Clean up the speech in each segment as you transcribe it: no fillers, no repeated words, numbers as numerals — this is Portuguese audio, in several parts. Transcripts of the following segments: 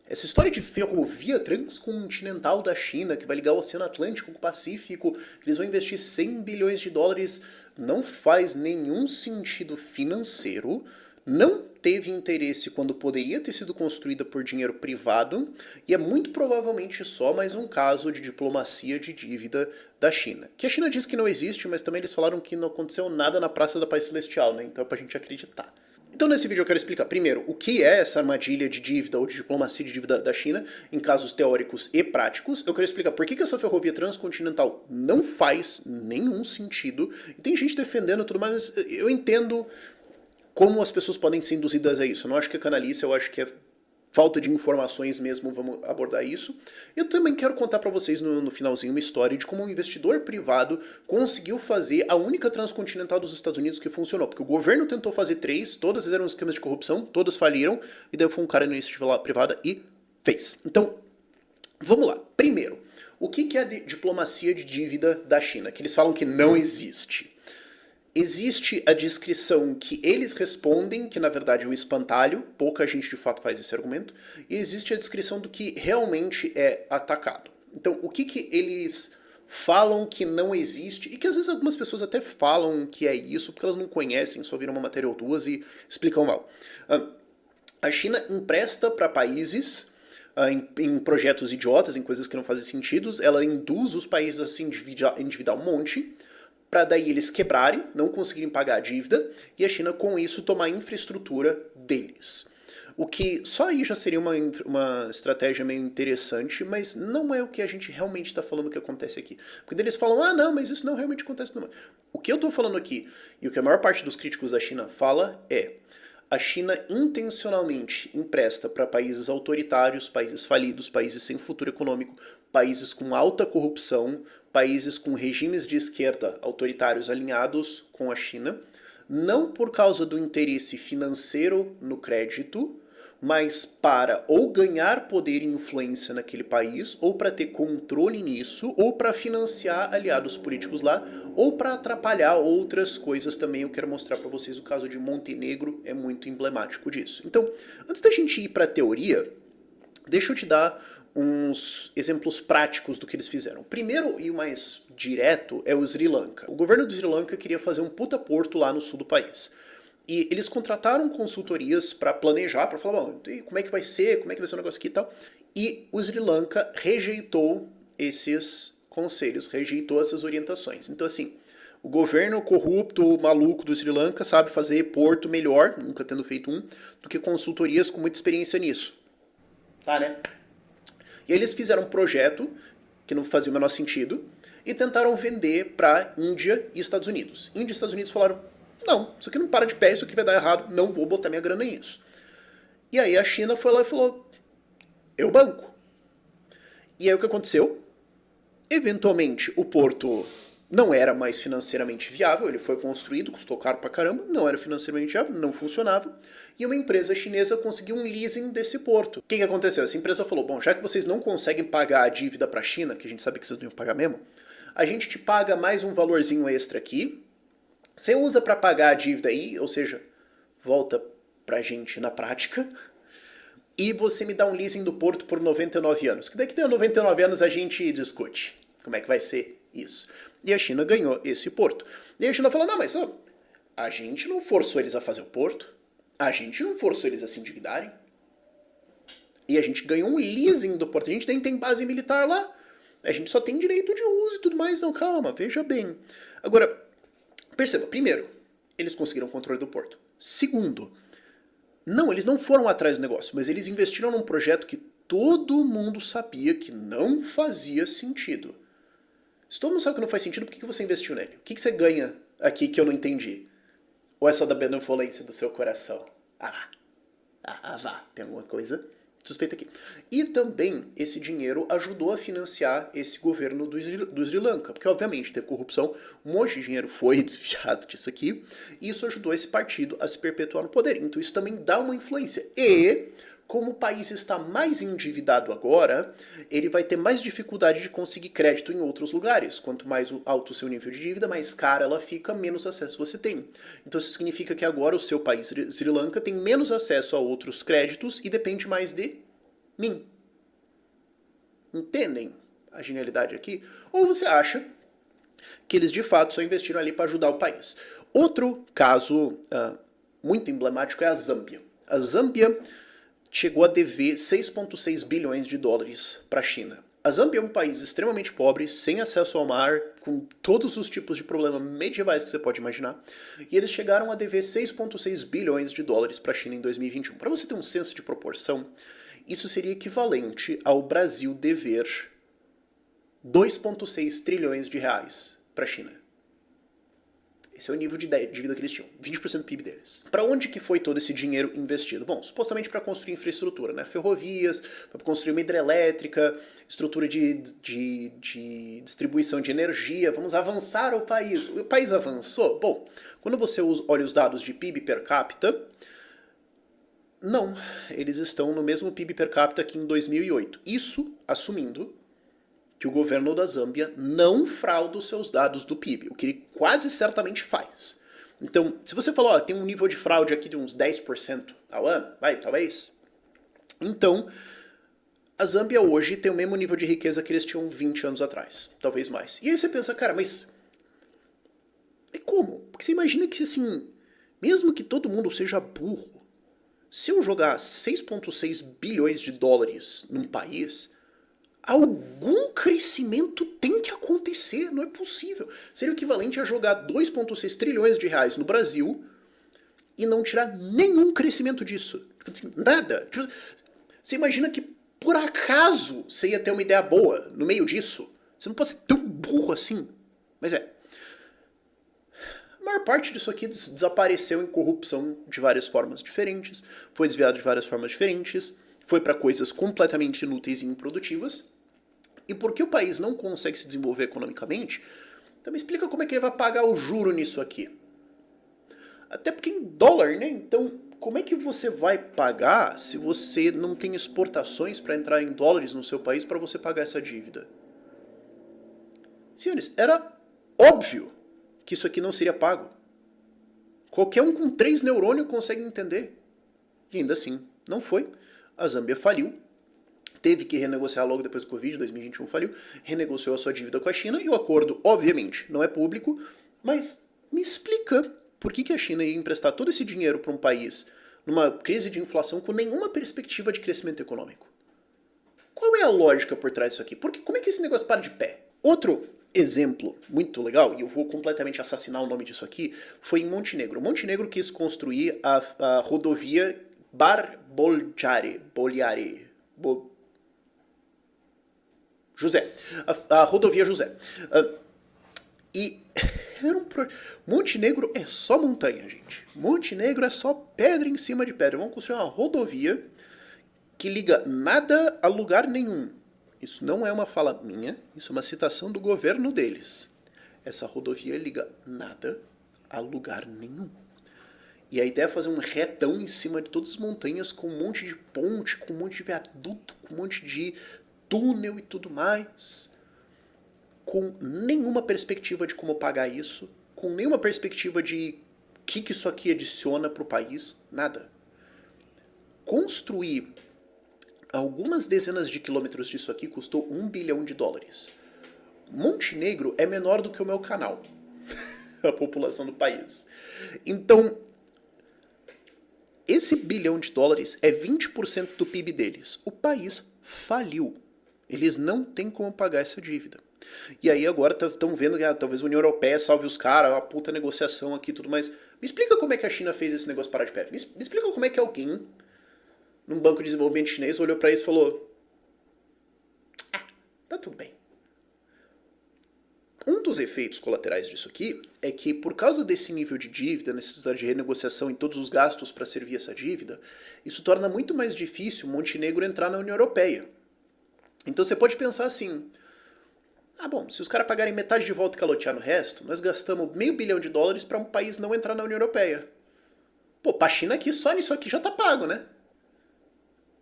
Essa história de ferrovia transcontinental da China, que vai ligar o Oceano Atlântico com o Pacífico, eles vão investir 100 bilhões de dólares, não faz nenhum sentido financeiro, não teve interesse quando poderia ter sido construída por dinheiro privado, e é muito provavelmente só mais um caso de diplomacia de dívida da China. Que a China diz que não existe, mas também eles falaram que não aconteceu nada na Praça da Paz Celestial, né? Então é pra gente acreditar. Então nesse vídeo eu quero explicar primeiro o que é essa armadilha de dívida ou de diplomacia de dívida da China em casos teóricos e práticos. Eu quero explicar por que essa ferrovia transcontinental não faz nenhum sentido. E tem gente defendendo tudo mais, mas eu entendo como as pessoas podem ser induzidas a isso. Eu não acho que é canalice, eu acho que é falta de informações mesmo, vamos abordar isso. Eu também quero contar para vocês no finalzinho uma história de como um investidor privado conseguiu fazer a única transcontinental dos Estados Unidos que funcionou. Porque o governo tentou fazer 3, todas eram esquemas de corrupção, todas faliram, e daí foi um cara na iniciativa privada e fez. Então, vamos lá. Primeiro, o que é a diplomacia de dívida da China? Que eles falam que não existe. Existe a descrição que eles respondem, que na verdade é um espantalho, pouca gente de fato faz esse argumento, e existe a descrição do que realmente é atacado. Então, o que eles falam que não existe, e que às vezes algumas pessoas até falam que é isso, porque elas não conhecem, só viram uma matéria ou duas e explicam mal. A China empresta para países em projetos idiotas, em coisas que não fazem sentido, ela induz os países a se endividar um monte, para daí eles quebrarem, não conseguirem pagar a dívida, e a China com isso tomar a infraestrutura deles. O que só aí já seria uma estratégia meio interessante, mas não é o que a gente realmente está falando que acontece aqui. Porque eles falam, ah não, mas isso não realmente acontece. Não. O que eu estou falando aqui, e o que a maior parte dos críticos da China fala é, a China intencionalmente empresta para países autoritários, países falidos, países sem futuro econômico, países com alta corrupção, países com regimes de esquerda autoritários alinhados com a China, não por causa do interesse financeiro no crédito, mas para ou ganhar poder e influência naquele país, ou para ter controle nisso, ou para financiar aliados políticos lá, ou para atrapalhar outras coisas também. Eu quero mostrar para vocês o caso de Montenegro, é muito emblemático disso. Então, antes da gente ir para a teoria, deixa eu te dar uns exemplos práticos do que eles fizeram. O primeiro e o mais direto é o Sri Lanka. O governo do Sri Lanka queria fazer um puta porto lá no sul do país. E eles contrataram consultorias para planejar, para falar, bom, como é que vai ser o negócio aqui e tal. E o Sri Lanka rejeitou esses conselhos, rejeitou essas orientações. Então, assim, o governo corrupto, maluco do Sri Lanka sabe fazer porto melhor, nunca tendo feito um, do que consultorias com muita experiência nisso. Tá, né? E aí eles fizeram um projeto que não fazia o menor sentido e tentaram vender para Índia e Estados Unidos. Índia e Estados Unidos falaram, não, isso aqui não para de pé, isso aqui vai dar errado, não vou botar minha grana nisso. E aí a China foi lá e falou, eu banco. E aí o que aconteceu? Eventualmente o porto não era mais financeiramente viável, ele foi construído, custou caro pra caramba, não era financeiramente viável, não funcionava, e uma empresa chinesa conseguiu um leasing desse porto. O que aconteceu? Essa empresa falou, bom, já que vocês não conseguem pagar a dívida pra China, que a gente sabe que vocês não iam pagar mesmo, a gente te paga mais um valorzinho extra aqui, você usa pra pagar a dívida aí, ou seja, volta pra gente na prática, e você me dá um leasing do porto por 99 anos, que daqui a 99 anos a gente discute como é que vai ser isso. E a China ganhou esse porto. E a China falou, não, mas ó, a gente não forçou eles a fazer o porto, a gente não forçou eles a se endividarem, e a gente ganhou um leasing do porto, a gente nem tem base militar lá, a gente só tem direito de uso e tudo mais. Não, calma, veja bem. Agora, perceba, primeiro, eles conseguiram o controle do porto. Segundo, não, eles não foram atrás do negócio, mas eles investiram num projeto que todo mundo sabia que não fazia sentido. Se todo mundo sabe que não faz sentido, por que você investiu nele? O que você ganha aqui que eu não entendi? Ou é só da benevolência do seu coração? Vá, tem alguma coisa suspeita aqui. E também esse dinheiro ajudou a financiar esse governo do Sri Lanka, porque obviamente teve corrupção, um monte de dinheiro foi desviado disso aqui, e isso ajudou esse partido a se perpetuar no poder. Então isso também dá uma influência. E como o país está mais endividado agora, ele vai ter mais dificuldade de conseguir crédito em outros lugares. Quanto mais alto o seu nível de dívida, mais cara ela fica, menos acesso você tem. Então isso significa que agora o seu país, Sri Lanka, tem menos acesso a outros créditos e depende mais de mim. Entendem a genialidade aqui? Ou você acha que eles de fato só investiram ali para ajudar o país? Outro caso muito emblemático é a Zâmbia. A Zâmbia chegou a dever 6,6 bilhões de dólares para a China. A Zâmbia é um país extremamente pobre, sem acesso ao mar, com todos os tipos de problemas medievais que você pode imaginar, e eles chegaram a dever 6,6 bilhões de dólares para a China em 2021. Para você ter um senso de proporção, isso seria equivalente ao Brasil dever 2,6 trilhões de reais para a China. Esse é o nível de vida que eles tinham, 20% do PIB deles. Para onde que foi todo esse dinheiro investido? Bom, supostamente para construir infraestrutura, né? Ferrovias, para construir uma hidrelétrica, estrutura de distribuição de energia, vamos avançar o país. O país avançou? Bom, quando você olha os dados de PIB per capita, não, eles estão no mesmo PIB per capita que em 2008. Isso assumindo que o governo da Zâmbia não frauda os seus dados do PIB, o que ele quase certamente faz. Então, se você falou, tem um nível de fraude aqui de uns 10% ao ano, talvez. Então, a Zâmbia hoje tem o mesmo nível de riqueza que eles tinham 20 anos atrás, talvez mais. E aí você pensa, cara, mas como? Porque você imagina que, assim, mesmo que todo mundo seja burro, se eu jogar 6,6 bilhões de dólares num país, algum crescimento tem que acontecer, não é possível. Seria o equivalente a jogar 2,6 trilhões de reais no Brasil e não tirar nenhum crescimento disso. Assim, nada. Você imagina que por acaso você ia ter uma ideia boa no meio disso? Você não pode ser tão burro assim. Mas A maior parte disso aqui desapareceu em corrupção de várias formas diferentes, foi desviado de várias formas diferentes, foi para coisas completamente inúteis e improdutivas. E por que o país não consegue se desenvolver economicamente? Então me explica como é que ele vai pagar o juro nisso aqui. Até porque em dólar, né? Então, como é que você vai pagar se você não tem exportações para entrar em dólares no seu país para você pagar essa dívida? Senhores, era óbvio que isso aqui não seria pago. Qualquer um com 3 neurônios consegue entender. E ainda assim, não foi. A Zâmbia faliu. Teve que renegociar logo depois do Covid, 2021 faliu, renegociou a sua dívida com a China, e o acordo, obviamente, não é público, mas me explica por que a China ia emprestar todo esse dinheiro para um país numa crise de inflação com nenhuma perspectiva de crescimento econômico. Qual é a lógica por trás disso aqui? Como é que esse negócio para de pé? Outro exemplo muito legal, e eu vou completamente assassinar o nome disso aqui, foi em Montenegro. Montenegro quis construir a rodovia Bar-Boljare, José. A rodovia José. E era Montenegro é só montanha, gente. Montenegro é só pedra em cima de pedra. Vamos construir uma rodovia que liga nada a lugar nenhum. Isso não é uma fala minha, isso é uma citação do governo deles. Essa rodovia liga nada a lugar nenhum. E a ideia é fazer um retão em cima de todas as montanhas com um monte de ponte, com um monte de viaduto, com um monte de túnel e tudo mais, com nenhuma perspectiva de como pagar isso, com nenhuma perspectiva de o que isso aqui adiciona para o país, nada. Construir algumas dezenas de quilômetros disso aqui custou 1 bilhão de dólares. Montenegro é menor do que o meu canal, a população do país. Então, esse bilhão de dólares é 20% do PIB deles. O país faliu. Eles não têm como pagar essa dívida. E aí agora estão vendo que talvez a União Europeia salve os caras, uma puta negociação aqui e tudo mais. Me explica como é que a China fez esse negócio parar de pé. Me explica como é que alguém, num banco de desenvolvimento chinês, olhou para isso e falou: tá tudo bem. Um dos efeitos colaterais disso aqui é que, por causa desse nível de dívida, necessidade de renegociação e todos os gastos para servir essa dívida, isso torna muito mais difícil Montenegro entrar na União Europeia. Então você pode pensar assim: bom, se os caras pagarem metade de volta e calotear no resto, nós gastamos $500 milhão para um país não entrar na União Europeia. Pô, pra China aqui, só nisso aqui já tá pago, né?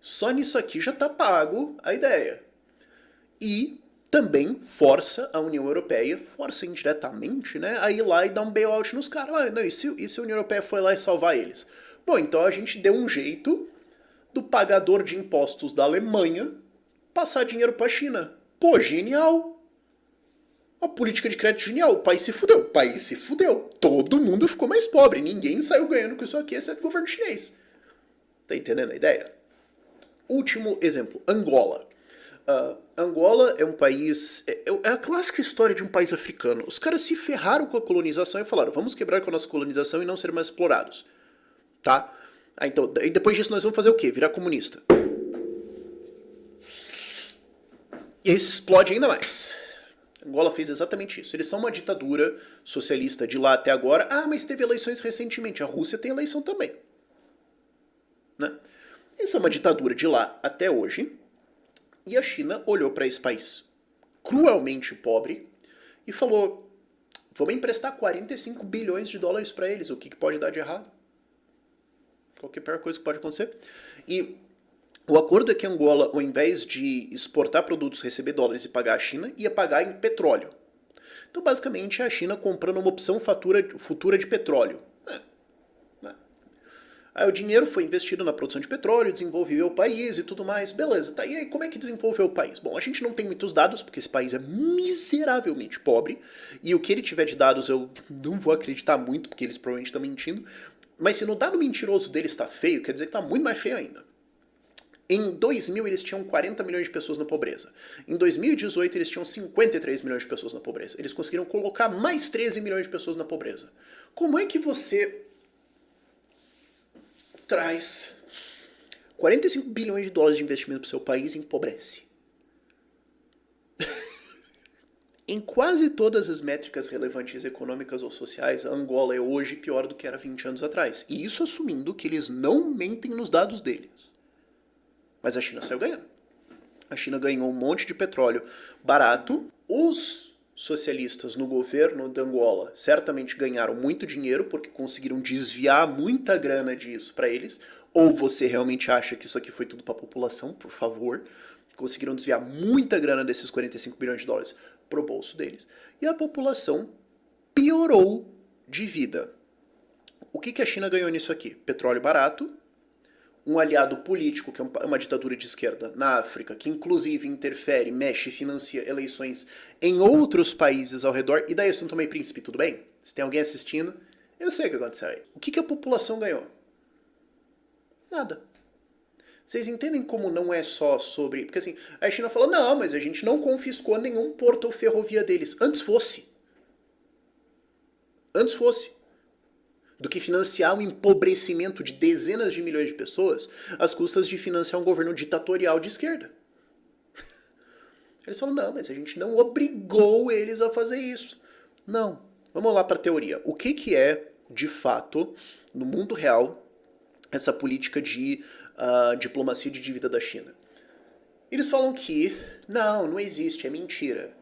Só nisso aqui já tá pago a ideia. E também força a União Europeia, força indiretamente, né, a ir lá e dar um bailout nos caras. E se a União Europeia foi lá e salvar eles? Bom, então a gente deu um jeito do pagador de impostos da Alemanha passar dinheiro para a China. Pô, genial! Uma política de crédito genial. O país se fudeu. O país se fudeu. Todo mundo ficou mais pobre. Ninguém saiu ganhando com isso aqui, exceto o governo chinês. Tá entendendo a ideia? Último exemplo, Angola. Angola é um país... É a clássica história de um país africano. Os caras se ferraram com a colonização e falaram, vamos quebrar com a nossa colonização e não ser mais explorados. Tá? Então, e depois disso nós vamos fazer o quê? Virar comunista. E aí se explode ainda mais. Angola fez exatamente isso. Eles são uma ditadura socialista de lá até agora. Ah, mas teve eleições recentemente. A Rússia tem eleição também. Né? Eles são uma ditadura de lá até hoje. E a China olhou para esse país cruelmente pobre e falou, vamos emprestar 45 bilhões de dólares para eles. O que pode dar de errado? Qualquer pior coisa que pode acontecer. E o acordo é que Angola, ao invés de exportar produtos, receber dólares e pagar a China, ia pagar em petróleo. Então, basicamente, é a China comprando uma opção futura de petróleo. Aí o dinheiro foi investido na produção de petróleo, desenvolveu o país e tudo mais. Beleza, tá. E aí, como é que desenvolveu o país? Bom, a gente não tem muitos dados, porque esse país é miseravelmente pobre. E o que ele tiver de dados eu não vou acreditar muito, porque eles provavelmente estão mentindo. Mas se no dado mentiroso deles está feio, quer dizer que está muito mais feio ainda. Em 2000 eles tinham 40 milhões de pessoas na pobreza. Em 2018 eles tinham 53 milhões de pessoas na pobreza. Eles conseguiram colocar mais 13 milhões de pessoas na pobreza. Como é que você traz 45 bilhões de dólares de investimento para o seu país e empobrece? Em quase todas as métricas relevantes econômicas ou sociais, a Angola é hoje pior do que era 20 anos atrás. E isso assumindo que eles não mentem nos dados deles. Mas a China saiu ganhando. A China ganhou um monte de petróleo barato. Os socialistas no governo de Angola certamente ganharam muito dinheiro porque conseguiram desviar muita grana disso para eles. Ou você realmente acha que isso aqui foi tudo para a população? Por favor. Conseguiram desviar muita grana desses 45 bilhões de dólares pro bolso deles. E a população piorou de vida. O que a China ganhou nisso aqui? Petróleo barato. Um aliado político, que é uma ditadura de esquerda na África, que inclusive interfere, mexe e financia eleições em outros países ao redor. E daí, São Tomé e Príncipe, tudo bem? Se tem alguém assistindo, eu sei o que aconteceu aí. O que a população ganhou? Nada. Vocês entendem como não é só sobre... Porque assim, a China fala, não, mas a gente não confiscou nenhum porto ou ferrovia deles. Antes fosse. Antes fosse. Do que financiar o empobrecimento de dezenas de milhões de pessoas às custas de financiar um governo ditatorial de esquerda. Eles falam, não, mas a gente não obrigou eles a fazer isso. Não. Vamos lá para a teoria. O que é, de fato, no mundo real, essa política de diplomacia de dívida da China? Eles falam que, não existe, é mentira.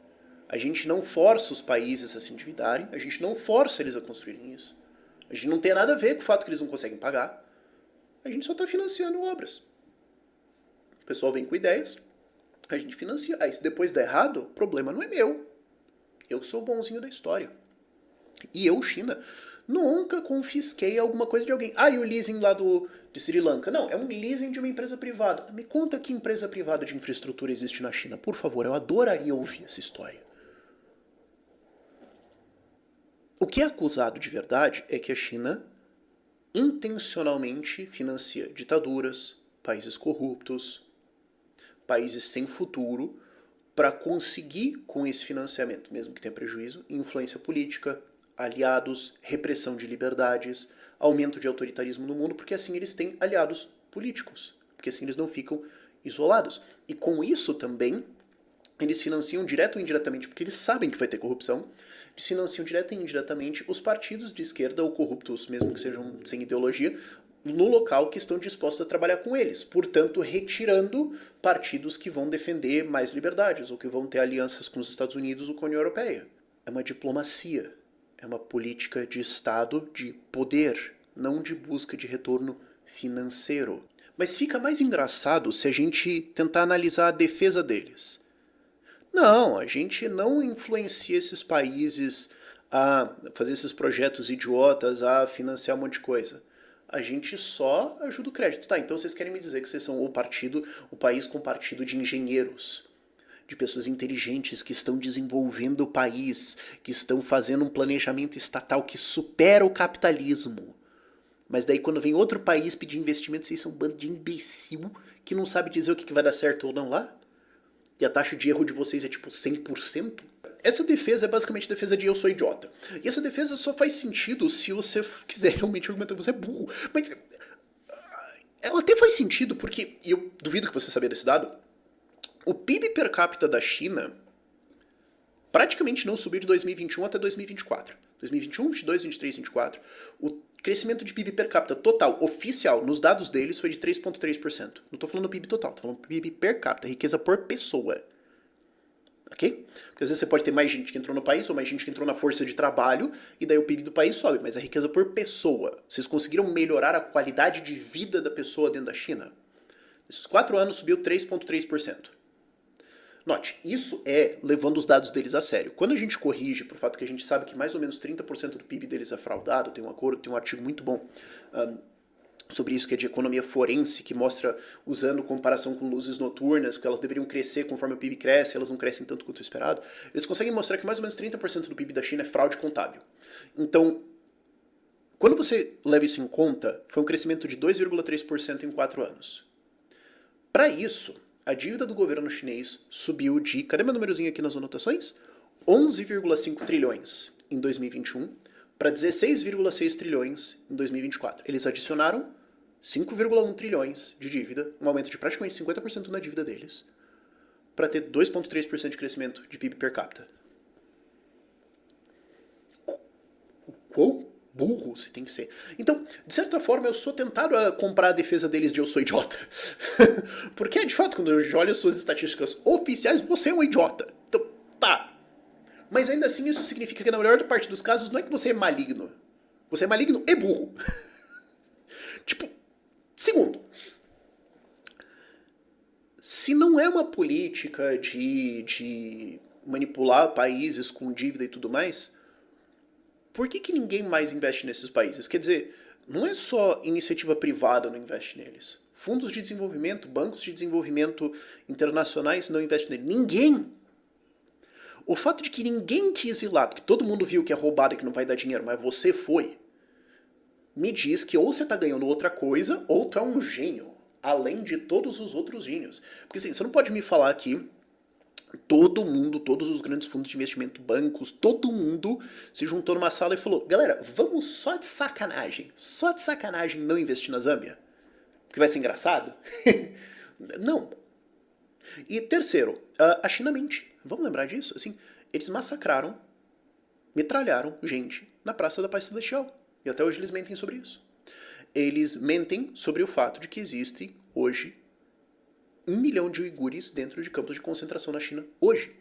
A gente não força os países a se endividarem, a gente não força eles a construírem isso. A gente não tem nada a ver com o fato que eles não conseguem pagar. A gente só está financiando obras. O pessoal vem com ideias, a gente financia. Aí se depois der errado, o problema não é meu. Eu que sou o bonzinho da história. E eu, China, nunca confisquei alguma coisa de alguém. E o leasing lá de Sri Lanka? Não, é um leasing de uma empresa privada. Me conta que empresa privada de infraestrutura existe na China. Por favor, eu adoraria ouvir essa história. O que é acusado de verdade é que a China intencionalmente financia ditaduras, países corruptos, países sem futuro, para conseguir com esse financiamento, mesmo que tenha prejuízo, influência política, aliados, repressão de liberdades, aumento de autoritarismo no mundo, porque assim eles têm aliados políticos, porque assim eles não ficam isolados. E com isso também eles financiam direto ou indiretamente, porque eles sabem que vai ter corrupção, eles financiam direto e indiretamente os partidos de esquerda ou corruptos, mesmo que sejam sem ideologia, no local que estão dispostos a trabalhar com eles. Portanto, retirando partidos que vão defender mais liberdades, ou que vão ter alianças com os Estados Unidos ou com a União Europeia. É uma diplomacia, é uma política de Estado de poder, não de busca de retorno financeiro. Mas fica mais engraçado se a gente tentar analisar a defesa deles. Não, a gente não influencia esses países a fazer esses projetos idiotas, a financiar um monte de coisa. a gente só ajuda o crédito. Tá, então vocês querem me dizer que vocês são o país com partido de engenheiros, de pessoas inteligentes que estão desenvolvendo o país, que estão fazendo um planejamento estatal que supera o capitalismo. Mas daí quando vem outro país pedir investimento, vocês são um bando de imbecil que não sabe dizer o que vai dar certo ou não lá? E a taxa de erro de vocês é tipo 100%? Essa defesa é basicamente a defesa de eu sou idiota. E essa defesa só faz sentido se você quiser realmente argumentar que você é burro. Mas ela até faz sentido porque, e eu duvido que você sabia desse dado, o PIB per capita da China praticamente não subiu de 2021 até 2024. 2021, 22, 23, 24. O crescimento de PIB per capita total, oficial, nos dados deles foi de 3,3%. Não estou falando do PIB total, estou falando do PIB per capita, riqueza por pessoa. Ok? Porque às vezes você pode ter mais gente que entrou no país ou mais gente que entrou na força de trabalho e daí o PIB do país sobe, mas a riqueza por pessoa. Vocês conseguiram melhorar a qualidade de vida da pessoa dentro da China? Nesses 4 anos subiu 3,3%. Note, isso é levando os dados deles a sério. Quando a gente corrige pro fato que a gente sabe que mais ou menos 30% do PIB deles é fraudado, tem um artigo muito bom sobre isso, que é de economia forense, que mostra, usando comparação com luzes noturnas, porque elas deveriam crescer conforme o PIB cresce, elas não crescem tanto quanto o esperado. Eles conseguem mostrar que mais ou menos 30% do PIB da China é fraude contábil. Então, quando você leva isso em conta, foi um crescimento de 2,3% em 4 anos. Para isso, a dívida do governo chinês subiu de, cadê meu númerozinho aqui nas anotações? 11,5 trilhões em 2021 para 16,6 trilhões em 2024. Eles adicionaram 5,1 trilhões de dívida, um aumento de praticamente 50% na dívida deles, para ter 2,3% de crescimento de PIB per capita. O quão burro você tem que ser. Então, de certa forma, eu sou tentado a comprar a defesa deles de eu sou idiota. Porque, de fato, quando eu olho as suas estatísticas oficiais, você é um idiota. Então, tá. Mas ainda assim, isso significa que na maior parte dos casos não é que você é maligno. Você é maligno e burro. Tipo, segundo, se não é uma política de manipular países com dívida e tudo mais, por que ninguém mais investe nesses países? Quer dizer, não é só iniciativa privada não investe neles. Fundos de desenvolvimento, bancos de desenvolvimento internacionais não investem neles. Ninguém! O fato de que ninguém quis ir lá, porque todo mundo viu que é roubado e que não vai dar dinheiro, mas você foi, me diz que ou você tá ganhando outra coisa, ou tu é um gênio, além de todos os outros gênios. Porque assim, você não pode me falar que todo mundo, todos os grandes fundos de investimento, bancos, todo mundo se juntou numa sala e falou, galera, vamos só de sacanagem não investir na Zâmbia? Porque vai ser engraçado? Não. E terceiro, a China mente. Vamos lembrar disso? Assim, eles massacraram, metralharam gente na Praça da Paz Celestial. E até hoje eles mentem sobre isso. Eles mentem sobre o fato de que existe hoje 1 milhão de uigures dentro de campos de concentração na China. Hoje.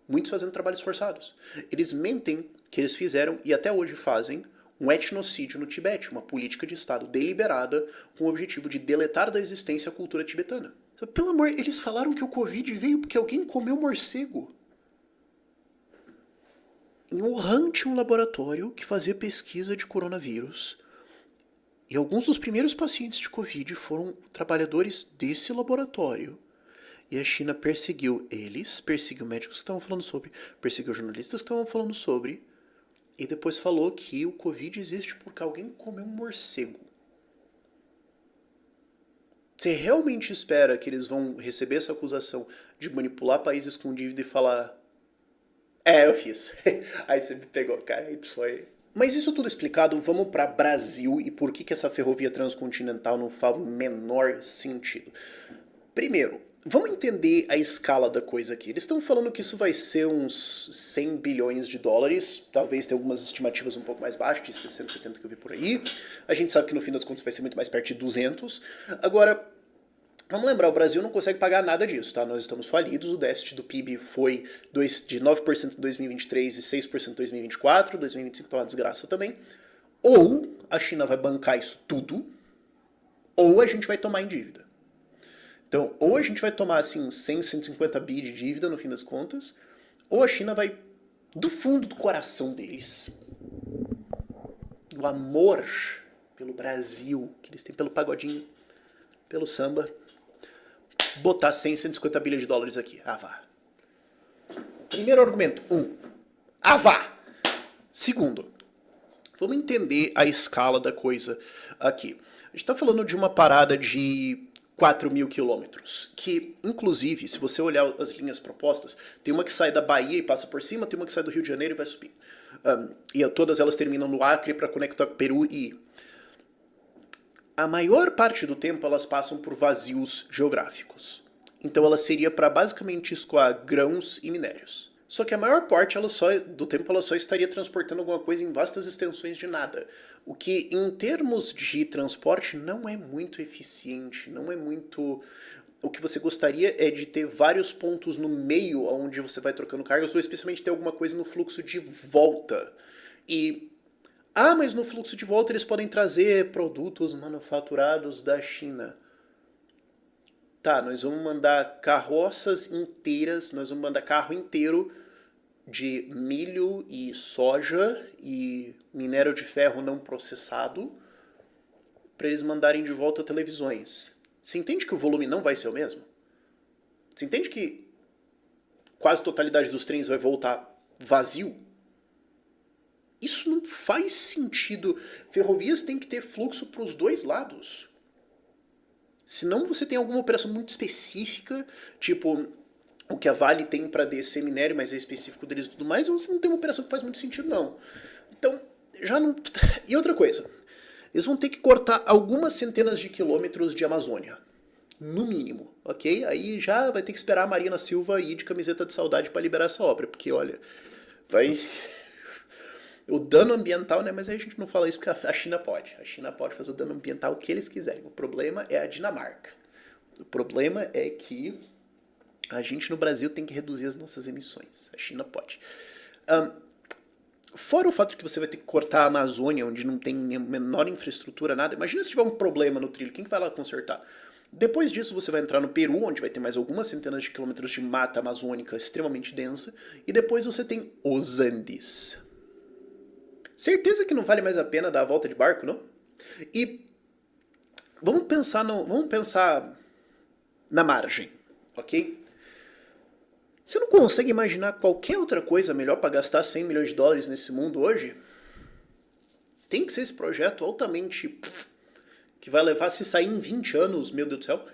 Muitos fazendo trabalhos forçados. Eles mentem que eles fizeram, e até hoje fazem, um etnocídio no Tibete, uma política de Estado deliberada com o objetivo de deletar da existência a cultura tibetana. Pelo amor, eles falaram que o Covid veio porque alguém comeu morcego. Em Wuhan tinha um laboratório que fazia pesquisa de coronavírus. E alguns dos primeiros pacientes de Covid foram trabalhadores desse laboratório. E a China perseguiu eles, perseguiu médicos que estavam falando sobre, perseguiu jornalistas que estavam falando sobre, e depois falou que o Covid existe porque alguém comeu um morcego. Você realmente espera que eles vão receber essa acusação de manipular países com dívida e falar eu fiz. Aí você me pegou, cara, aí foi. Mas isso tudo explicado, vamos para Brasil e por que essa ferrovia transcontinental não faz o menor sentido. Primeiro, vamos entender a escala da coisa aqui. Eles estão falando que isso vai ser uns 100 bilhões de dólares, talvez tenha algumas estimativas um pouco mais baixas, de 60, 70 que eu vi por aí. A gente sabe que no fim das contas vai ser muito mais perto de 200. Agora, vamos lembrar, o Brasil não consegue pagar nada disso, tá? Nós estamos falidos, o déficit do PIB foi de 9% em 2023 e 6% em 2024, 2025 tá uma desgraça também. Ou a China vai bancar isso tudo, ou a gente vai tomar em dívida. Então, ou a gente vai tomar, assim, 100, 150 bi de dívida, no fim das contas, ou a China vai, do fundo do coração deles, do amor pelo Brasil, que eles têm pelo pagodinho, pelo samba, botar 100, 150 bilhões de dólares aqui. Ah, vá. Primeiro argumento, ah, vá. Segundo, vamos entender a escala da coisa aqui. A gente está falando de uma parada de 4.000 quilômetros, que, inclusive, se você olhar as linhas propostas, tem uma que sai da Bahia e passa por cima, tem uma que sai do Rio de Janeiro e vai subir. E todas elas terminam no Acre para conectar Peru e... A maior parte do tempo elas passam por vazios geográficos. Então ela seria para basicamente escoar grãos e minérios. Só que a maior parte do tempo ela só estaria transportando alguma coisa em vastas extensões de nada. O que, em termos de transporte, não é muito eficiente, não é muito... O que você gostaria é de ter vários pontos no meio onde você vai trocando cargas, ou especialmente ter alguma coisa no fluxo de volta. Mas no fluxo de volta eles podem trazer produtos manufaturados da China. Tá, nós vamos mandar carroças inteiras, nós vamos mandar carro inteiro de milho e soja e minério de ferro não processado para eles mandarem de volta televisões. Você entende que o volume não vai ser o mesmo? Você entende que quase a totalidade dos trens vai voltar vazio? Isso não faz sentido. Ferrovias têm que ter fluxo para os dois lados. Senão você tem alguma operação muito específica, tipo o que a Vale tem para descer minério, mas é específico deles e tudo mais, ou você não tem uma operação que faz muito sentido, não. Então, já não... E outra coisa, eles vão ter que cortar algumas centenas de quilômetros de Amazônia. No mínimo, ok? Aí já vai ter que esperar a Marina Silva ir de camiseta de saudade para liberar essa obra, porque, olha, vai... O dano ambiental, né? Mas aí a gente não fala isso porque a China pode. A China pode fazer o dano ambiental que eles quiserem. O problema é a Dinamarca. O problema é que a gente no Brasil tem que reduzir as nossas emissões. A China pode. Fora o fato que você vai ter que cortar a Amazônia, onde não tem menor infraestrutura, nada. Imagina se tiver um problema no trilho, quem que vai lá consertar? Depois disso você vai entrar no Peru, onde vai ter mais algumas centenas de quilômetros de mata amazônica extremamente densa. E depois você tem os Andes. Certeza que não vale mais a pena dar a volta de barco, não? E vamos pensar na margem, ok? Você não consegue imaginar qualquer outra coisa melhor para gastar 100 milhões de dólares nesse mundo hoje? Tem que ser esse projeto altamente... que vai levar, se sair em 20 anos, meu Deus do céu.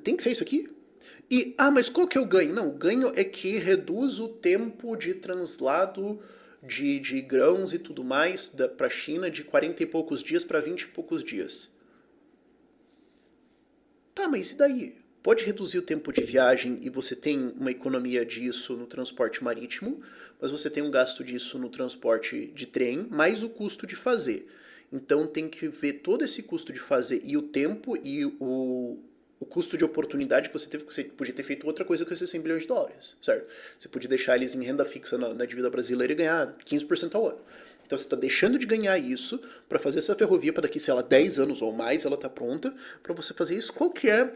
Tem que ser isso aqui? Mas qual que é o ganho? Não, o ganho é que reduz o tempo de translado de grãos e tudo mais para a China de 40 e poucos dias para 20 e poucos dias. Tá, mas e daí? Pode reduzir o tempo de viagem e você tem uma economia disso no transporte marítimo, mas você tem um gasto disso no transporte de trem, mais o custo de fazer. Então tem que ver todo esse custo de fazer e o tempo e o custo de oportunidade que você teve, que você podia ter feito outra coisa com esses 100 bilhões de dólares, certo? Você podia deixar eles em renda fixa na dívida brasileira e ganhar 15% ao ano. Então você está deixando de ganhar isso para fazer essa ferrovia para daqui, sei lá, 10 anos ou mais, ela está pronta para você fazer isso. Qual que é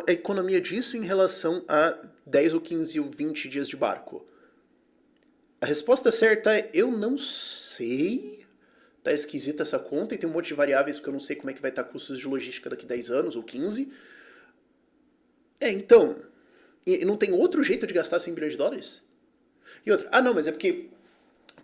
a economia disso em relação a 10 ou 15 ou 20 dias de barco? A resposta certa é, eu não sei... Tá esquisita essa conta e tem um monte de variáveis porque eu não sei como é que vai estar custos de logística daqui 10 anos ou 15. Então, e não tem outro jeito de gastar 100 bilhões de dólares? E outra, não, mas é porque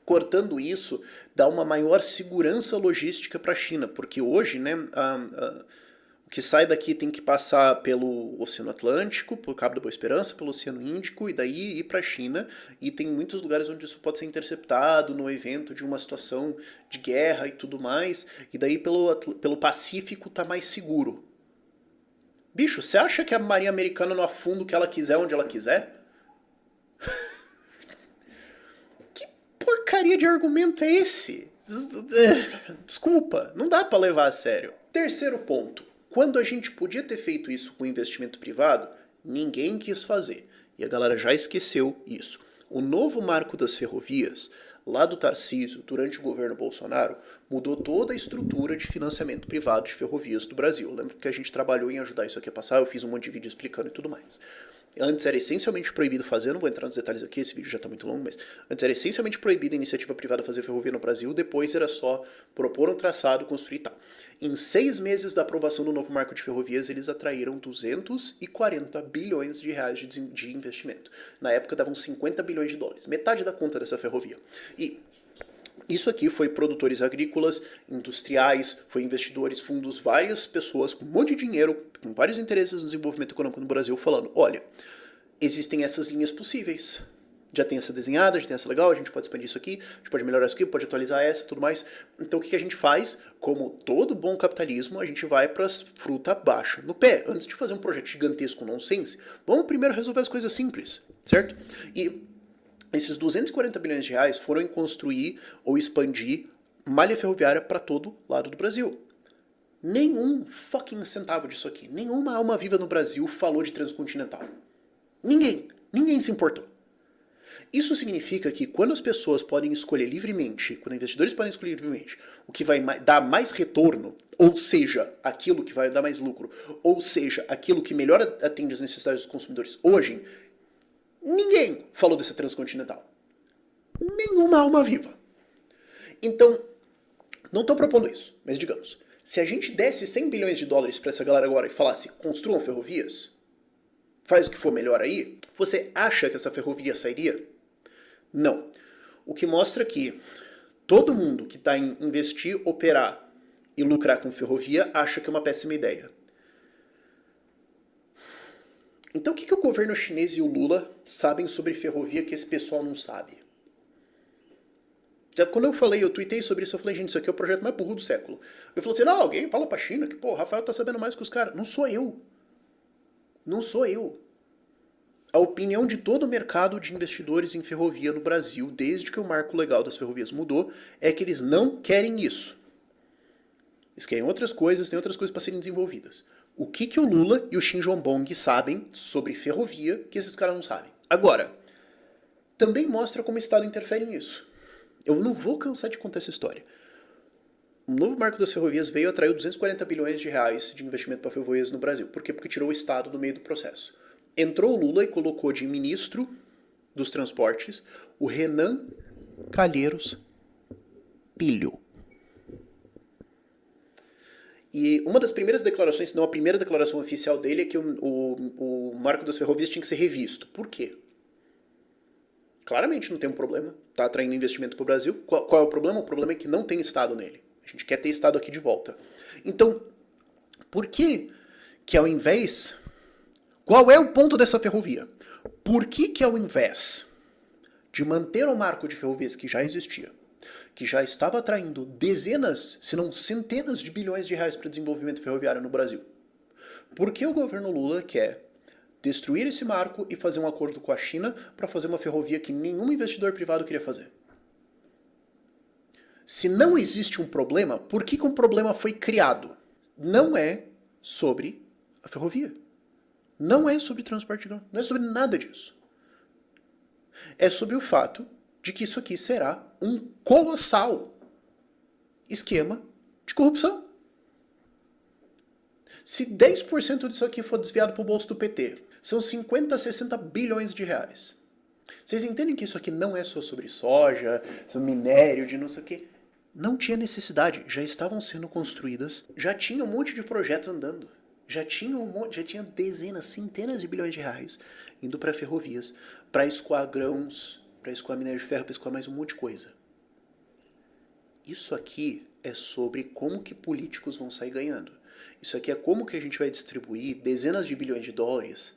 cortando isso dá uma maior segurança logística para a China, porque hoje, né, o que sai daqui tem que passar pelo Oceano Atlântico, por Cabo da Boa Esperança, pelo Oceano Índico, e daí ir para a China, e tem muitos lugares onde isso pode ser interceptado no evento de uma situação de guerra e tudo mais, e daí pelo Pacífico tá mais seguro. Bicho, você acha que a Marinha Americana não afunda o que ela quiser onde ela quiser? Que porcaria de argumento é esse? Desculpa, não dá pra levar a sério. Terceiro ponto. Quando a gente podia ter feito isso com investimento privado, ninguém quis fazer. E a galera já esqueceu isso. O novo marco das ferrovias, lá do Tarcísio, durante o governo Bolsonaro, mudou toda a estrutura de financiamento privado de ferrovias do Brasil. Eu lembro que a gente trabalhou em ajudar isso aqui a passar, eu fiz um monte de vídeo explicando e tudo mais. Antes era essencialmente proibido fazer, não vou entrar nos detalhes aqui, esse vídeo já está muito longo, mas antes era essencialmente proibido a iniciativa privada fazer ferrovia no Brasil, depois era só propor um traçado, construir e tal. Em 6 meses da aprovação do novo marco de ferrovias, eles atraíram 240 bilhões de reais de investimento. Na época davam 50 bilhões de dólares, metade da conta dessa ferrovia. E isso aqui foi produtores agrícolas, industriais, foi investidores, fundos, várias pessoas com um monte de dinheiro, com vários interesses no desenvolvimento econômico no Brasil, falando, olha, existem essas linhas possíveis. Já tem essa desenhada, já tem essa legal, a gente pode expandir isso aqui, a gente pode melhorar isso aqui, pode atualizar essa e tudo mais. Então o que a gente faz? Como todo bom capitalismo, a gente vai para as fruta baixa no pé. Antes de fazer um projeto gigantesco nonsense, vamos primeiro resolver as coisas simples, certo? E esses 240 bilhões de reais foram em construir ou expandir malha ferroviária para todo lado do Brasil. Nenhum fucking centavo disso aqui, nenhuma alma viva no Brasil falou de transcontinental. Ninguém se importou. Isso significa que quando as pessoas podem escolher livremente, quando investidores podem escolher livremente o que vai dar mais retorno, ou seja, aquilo que vai dar mais lucro, ou seja, aquilo que melhor atende às necessidades dos consumidores hoje, ninguém falou dessa transcontinental. Nenhuma alma viva. Então, não estou propondo isso, mas digamos, se a gente desse 100 bilhões de dólares para essa galera agora e falasse, construam ferrovias, faz o que for melhor aí, você acha que essa ferrovia sairia? Não. O que mostra que todo mundo que está em investir, operar e lucrar com ferrovia acha que é uma péssima ideia. Então o que o governo chinês e o Lula sabem sobre ferrovia que esse pessoal não sabe? Quando eu tuitei sobre isso, eu falei, gente, isso aqui é o projeto mais burro do século. Eu falei assim, não, alguém fala pra China que, pô, o Rafael tá sabendo mais que os caras. Não sou eu. Não sou eu. A opinião de todo o mercado de investidores em ferrovia no Brasil, desde que o marco legal das ferrovias mudou, é que eles não querem isso. Eles querem outras coisas, tem outras coisas para serem desenvolvidas. O que o Lula e o Xi Jinping sabem sobre ferrovia que esses caras não sabem? Agora, também mostra como o Estado interfere nisso. Eu não vou cansar de contar essa história. O novo marco das ferrovias veio e atraiu 240 bilhões de reais de investimento para ferrovias no Brasil. Por quê? Porque tirou o Estado do meio do processo. Entrou o Lula e colocou de ministro dos transportes o Renan Calheiros Filho. E uma das primeiras declarações, se não a primeira declaração oficial dele, é que o marco das ferrovias tinha que ser revisto. Por quê? Claramente não tem um problema. Está atraindo investimento para o Brasil. Qual é o problema? O problema é que não tem Estado nele. A gente quer ter Estado aqui de volta. Então, por que ao invés... Qual é o ponto dessa ferrovia? Por que ao invés de manter o marco de ferrovias que já existia, que já estava atraindo dezenas, se não centenas de bilhões de reais para desenvolvimento ferroviário no Brasil, por que o governo Lula quer destruir esse marco e fazer um acordo com a China para fazer uma ferrovia que nenhum investidor privado queria fazer? Se não existe um problema, por que um problema foi criado? Não é sobre a ferrovia. Não é sobre transporte, não é sobre nada disso. É sobre o fato de que isso aqui será um colossal esquema de corrupção. Se 10% disso aqui for desviado para o bolso do PT, são 50, 60 bilhões de reais. Vocês entendem que isso aqui não é só sobre soja, sobre minério, de não sei o quê? Não tinha necessidade, já estavam sendo construídas, já tinha um monte de projetos andando. Já tinha dezenas, centenas de bilhões de reais indo para ferrovias, para escoar grãos, para escoar minério de ferro, para escoar mais um monte de coisa. Isso aqui é sobre como que políticos vão sair ganhando. Isso aqui é como que a gente vai distribuir dezenas de bilhões de dólares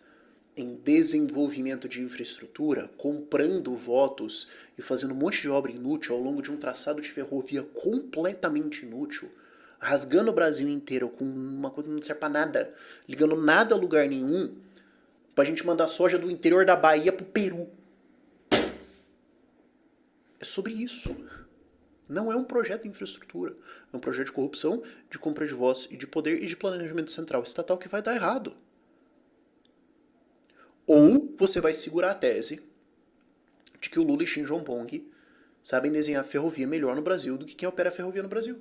em desenvolvimento de infraestrutura, comprando votos e fazendo um monte de obra inútil ao longo de um traçado de ferrovia completamente inútil, rasgando o Brasil inteiro com uma coisa que não serve pra nada, ligando nada a lugar nenhum, pra gente mandar soja do interior da Bahia pro Peru. É sobre isso. Não é um projeto de infraestrutura. É um projeto de corrupção, de compra de voz e de poder e de planejamento central estatal que vai dar errado. Ou você vai segurar a tese de que o Lula e Xi Jinping sabem desenhar ferrovia melhor no Brasil do que quem opera a ferrovia no Brasil.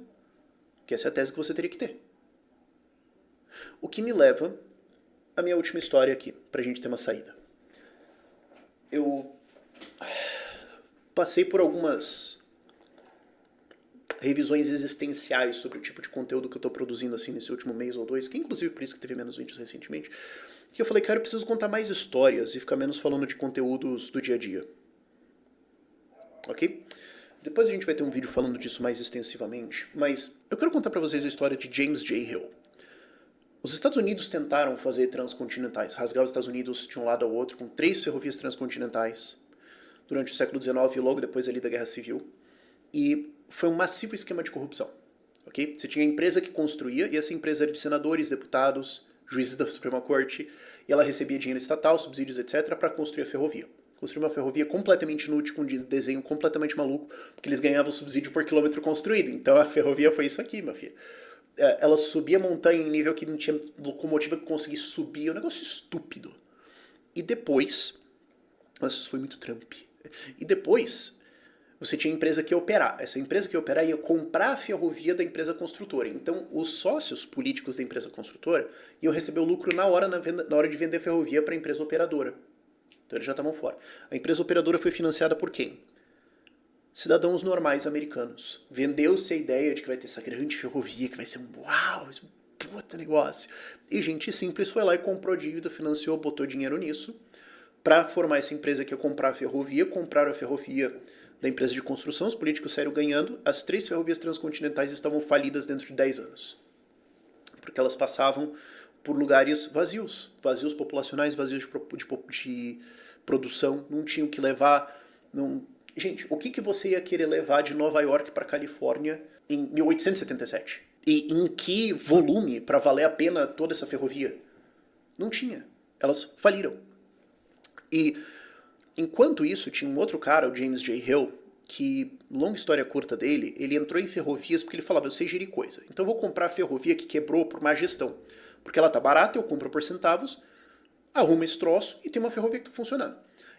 Que essa é a tese que você teria que ter. O que me leva à minha última história aqui, pra gente ter uma saída. eu passei por algumas revisões existenciais sobre o tipo de conteúdo que eu tô produzindo assim nesse último mês ou dois, que inclusive por isso que teve menos vídeos recentemente, que eu falei, cara, eu preciso contar mais histórias e ficar menos falando de conteúdos do dia a dia. Ok? Depois a gente vai ter um vídeo falando disso mais extensivamente, mas eu quero contar pra vocês a história de James J. Hill. Os Estados Unidos tentaram fazer transcontinentais, rasgar os Estados Unidos de um lado ao outro com 3 ferrovias transcontinentais durante o século XIX e logo depois ali da Guerra Civil. E foi um massivo esquema de corrupção. Okay? Você tinha a empresa que construía, e essa empresa era de senadores, deputados, juízes da Suprema Corte, e ela recebia dinheiro estatal, subsídios, etc., para construir a ferrovia. Construir uma ferrovia completamente inútil, com um desenho completamente maluco, porque eles ganhavam subsídio por quilômetro construído. Então a ferrovia foi isso aqui, meu filho. Ela subia montanha em nível que não tinha locomotiva que conseguisse subir, é um negócio estúpido. E depois, nossa, isso foi muito Trump. E depois, você tinha a empresa que ia operar. Essa empresa que ia operar ia comprar a ferrovia da empresa construtora. Então, os sócios políticos da empresa construtora iam receber o lucro na hora de vender a ferrovia para a empresa operadora. Então, eles já estavam fora. A empresa operadora foi financiada por quem? Cidadãos normais americanos. Vendeu-se a ideia de que vai ter essa grande ferrovia, que vai ser um uau, um puta negócio. E gente simples foi lá e comprou dívida, financiou, botou dinheiro nisso, para formar essa empresa que ia comprar a ferrovia, compraram a ferrovia da empresa de construção, os políticos saíram ganhando, as 3 ferrovias transcontinentais estavam falidas dentro de 10 anos. Porque elas passavam por lugares vazios, vazios populacionais, vazios de produção, não tinham o que levar. Não... Gente, o que você ia querer levar de Nova York para Califórnia em 1877? E em que volume para valer a pena toda essa ferrovia? Não tinha. Elas faliram. E enquanto isso, tinha um outro cara, o James J. Hill, que, longa história curta dele, ele entrou em ferrovias porque ele falava, eu sei gerir coisa. Então eu vou comprar a ferrovia que quebrou por má gestão. Porque ela tá barata, eu compro por centavos, arrumo esse troço e tem uma ferrovia que tá funcionando.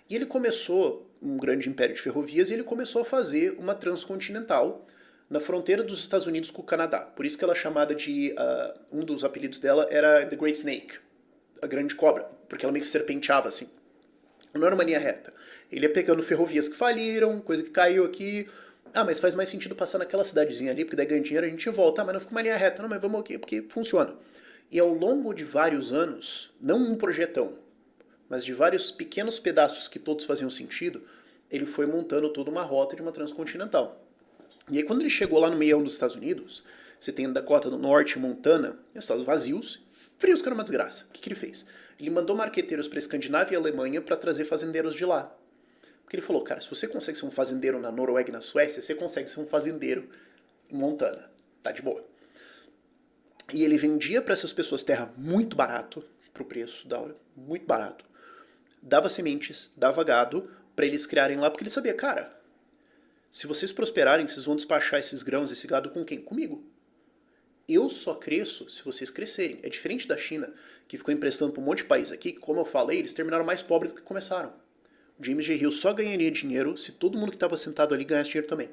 E ele começou um grande império de ferrovias e ele começou a fazer uma transcontinental na fronteira dos Estados Unidos com o Canadá. Por isso que ela é chamada de... um dos apelidos dela era The Great Snake, a grande cobra, porque ela meio que serpenteava assim. Não era uma linha reta. Ele ia pegando ferrovias que faliram, coisa que caiu aqui. Ah, mas faz mais sentido passar naquela cidadezinha ali, porque daí ganha dinheiro, a gente volta. Ah, mas não fica uma linha reta. Não, mas vamos aqui, porque funciona. E ao longo de vários anos, não um projetão, mas de vários pequenos pedaços que todos faziam sentido, ele foi montando toda uma rota de uma transcontinental. E aí quando ele chegou lá no meião dos Estados Unidos, você tem a Dakota do Norte, Montana, estados vazios, frios que era uma desgraça. O que ele fez? Ele mandou marqueteiros para a Escandinávia e a Alemanha para trazer fazendeiros de lá. Porque ele falou, cara, se você consegue ser um fazendeiro na Noruega e na Suécia, você consegue ser um fazendeiro em Montana. Tá de boa. E ele vendia para essas pessoas terra muito barato, pro preço da hora, muito barato. Dava sementes, dava gado, para eles criarem lá, porque ele sabia, cara, se vocês prosperarem, vocês vão despachar esses grãos, esse gado com quem? Comigo. Eu só cresço se vocês crescerem. É diferente da China, que ficou emprestando para um monte de país aqui, que, como eu falei, eles terminaram mais pobres do que começaram. O James J. Hill só ganharia dinheiro se todo mundo que estava sentado ali ganhasse dinheiro também.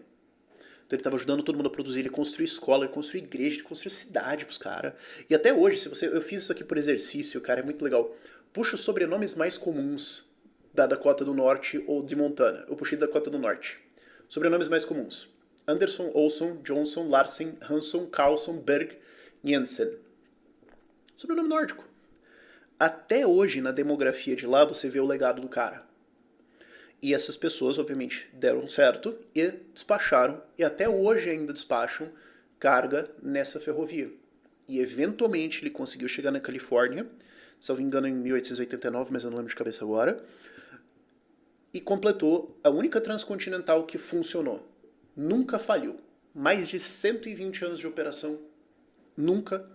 Então ele estava ajudando todo mundo a produzir, ele construiu escola, ele construiu igreja, ele construiu cidade pros caras. E até hoje, eu fiz isso aqui por exercício, cara, é muito legal. Puxa os sobrenomes mais comuns da Dakota do Norte ou de Montana. Eu puxei da Dakota do Norte. Sobrenomes mais comuns. Anderson, Olson, Johnson, Larsen, Hanson, Carlson, Berg, Jensen. Sobrenome nórdico. Até hoje, na demografia de lá, você vê o legado do cara. E essas pessoas, obviamente, deram certo e despacharam, e até hoje ainda despacham carga nessa ferrovia. E eventualmente ele conseguiu chegar na Califórnia, se não me engano em 1889, mas eu não lembro de cabeça agora, e completou a única transcontinental que funcionou. Nunca falhou. Mais de 120 anos de operação, nunca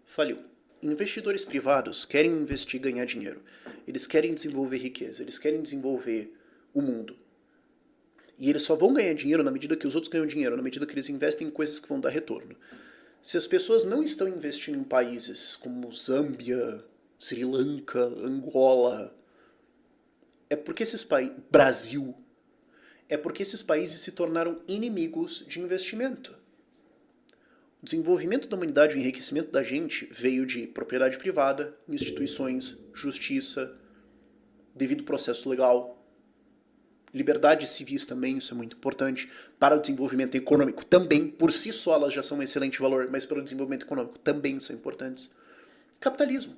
falhou. Investidores privados querem investir e ganhar dinheiro. Eles querem desenvolver riqueza, eles querem desenvolver o mundo. E eles só vão ganhar dinheiro na medida que os outros ganham dinheiro, na medida que eles investem em coisas que vão dar retorno. Se as pessoas não estão investindo em países como Zâmbia, Sri Lanka, Angola, é porque esses países... Brasil... É porque esses países se tornaram inimigos de investimento. O desenvolvimento da humanidade e o enriquecimento da gente veio de propriedade privada, instituições, justiça, devido processo legal. Liberdades civis também, isso é muito importante. Para o desenvolvimento econômico também, por si só elas já são um excelente valor, mas para o desenvolvimento econômico também são importantes. Capitalismo.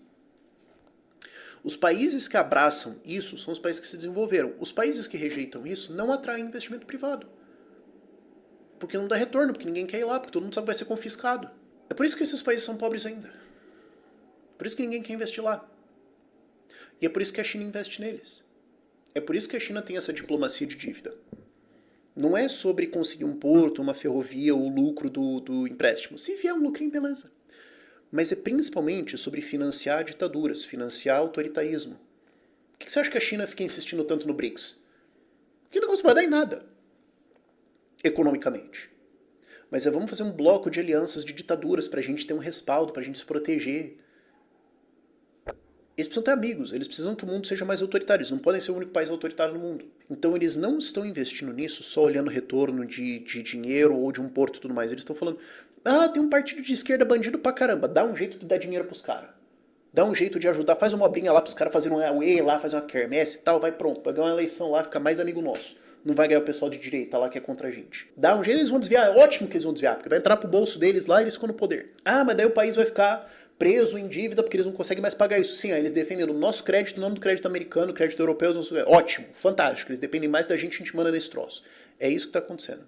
Os países que abraçam isso são os países que se desenvolveram. Os países que rejeitam isso não atraem investimento privado. Porque não dá retorno, porque ninguém quer ir lá, porque todo mundo sabe que vai ser confiscado. É por isso que esses países são pobres ainda. Por isso que ninguém quer investir lá. E é por isso que a China investe neles. É por isso que a China tem essa diplomacia de dívida. Não é sobre conseguir um porto, uma ferrovia ou o lucro do empréstimo. Se vier um lucrinho, beleza. Mas é principalmente sobre financiar ditaduras, financiar autoritarismo. Por que você acha que a China fica insistindo tanto no BRICS? Porque o negócio vai dar em nada, economicamente. Mas vamos fazer um bloco de alianças de ditaduras para a gente ter um respaldo, para a gente se proteger. Eles precisam ter amigos, eles precisam que o mundo seja mais autoritário, eles não podem ser o único país autoritário no mundo. Então eles não estão investindo nisso só olhando retorno de dinheiro ou de um porto e tudo mais. Eles estão falando, tem um partido de esquerda bandido pra caramba, dá um jeito de dar dinheiro pros caras. Dá um jeito de ajudar, faz uma obrinha lá pros caras fazerem um AUE lá, fazer uma quermesse e tal, vai pronto, vai ganhar uma eleição lá, fica mais amigo nosso. Não vai ganhar o pessoal de direita lá que é contra a gente. Dá um jeito, eles vão desviar, é ótimo que eles vão desviar, porque vai entrar pro bolso deles lá e eles ficam no poder. Mas daí o país vai ficar preso em dívida porque eles não conseguem mais pagar isso. Sim, aí eles defendem o nosso crédito, o nome do crédito americano, o crédito europeu, ótimo, fantástico, eles dependem mais da gente, a gente manda nesse troço. É isso que está acontecendo.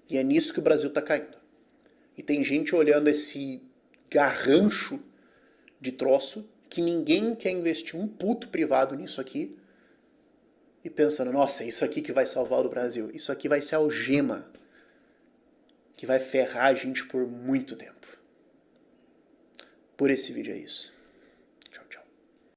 E é nisso que o Brasil está caindo. E tem gente olhando esse garrancho de troço, que ninguém quer investir um puto privado nisso aqui, e pensando, nossa, é isso aqui que vai salvar o Brasil. Isso aqui vai ser a algema que vai ferrar a gente por muito tempo. Por esse vídeo é isso.